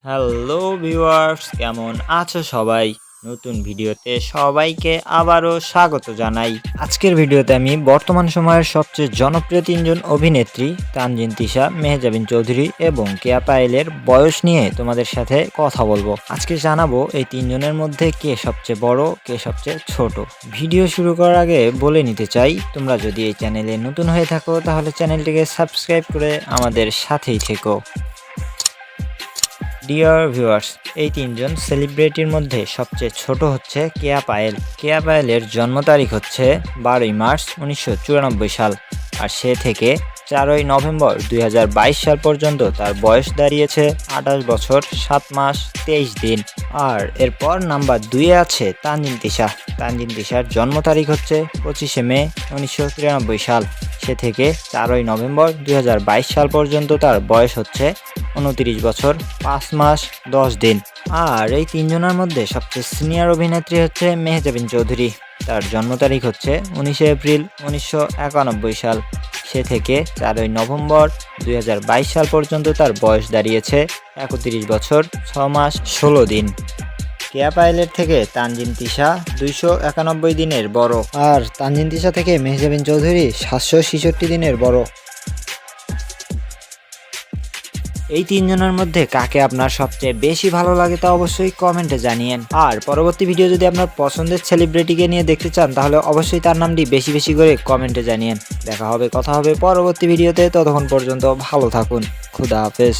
Hello viewers, কেমন আছো সবাই? নতুন ভিডিওতে সবাইকে আবারও স্বাগত জানাই। আজকের ভিডিওতে আমি বর্তমান সময়ের সবচেয়ে জনপ্রিয় তিনজন অভিনেত্রী তানজিন তিশা, মেহজাবিন চৌধুরী এবং কেয়া পায়েলের বয়স নিয়ে তোমাদের সাথে কথা বলবো। আজকে জানাবো এই তিনজনের মধ্যে কে সবচেয়ে বড়, কে সবচেয়ে ছোট। ভিডিও শুরু করার আগে বলে নিতে চাই, তোমরা যদি এই চ্যানেলে নতুন হয়ে থাকো তাহলে চ্যানেলটিকে সাবস্ক্রাইব করে আমাদের সাথেই থেকো। ডিয়ার ভিউয়ার্স, এই তিনজন সেলিব্রিটির মধ্যে সবচেয়ে ছোট হচ্ছে কেয়া পায়েল। কেয়া পায়েলের জন্ম তারিখ হচ্ছে 12ই মার্চ 1994 সাল, আর সে থেকে 4ই নভেম্বর 2022 সাল পর্যন্ত তার বয়স দাঁড়িয়েছে 28 বছর 7 মাস 23 দিন। আর এরপর নাম্বার 2-এ আছে তানজিন তিশা। তানজিন তিশার জন্ম তারিখ হচ্ছে 25শে মে 1993 সাল, সে থেকে 4ই নভেম্বর 2022 সাল পর্যন্ত তার বয়স হচ্ছে 29 বছর 5 মাস 10 দিন। আর এই তিনজনের মধ্যে সবচেয়ে সিনিয়র অভিনেত্রী হচ্ছে মেহজাবিন চৌধুরী। তার জন্ম তারিখ হচ্ছে 19শে এপ্রিল 1991 সাল, সে থেকে 4ই নভেম্বর 2022 সাল পর্যন্ত তার বয়স দাঁড়িয়েছে 31 বছর 6 মাস 16 দিন। কেয়া পায়েলের থেকে তানজিন তিশা 291 দিনের বড়, আর তানজিন তিশা থেকে মেহজাবিন চৌধুরী 766 দিনের বড়। এই তিনজনের মধ্যে কাকে আপনার সবচেয়ে বেশি ভালো লাগে তা অবশ্যই কমেন্টে জানিয়েন। আর পরবর্তী ভিডিও যদি আপনার পছন্দের সেলিব্রিটিকে নিয়ে দেখতে চান তাহলে অবশ্যই তার নামটি বেশি বেশি করে কমেন্টে জানিয়েন। দেখা হবে, কথা হবে পরবর্তী ভিডিওতে। ততক্ষণ পর্যন্ত ভালো থাকুন। খুদা হাফেজ।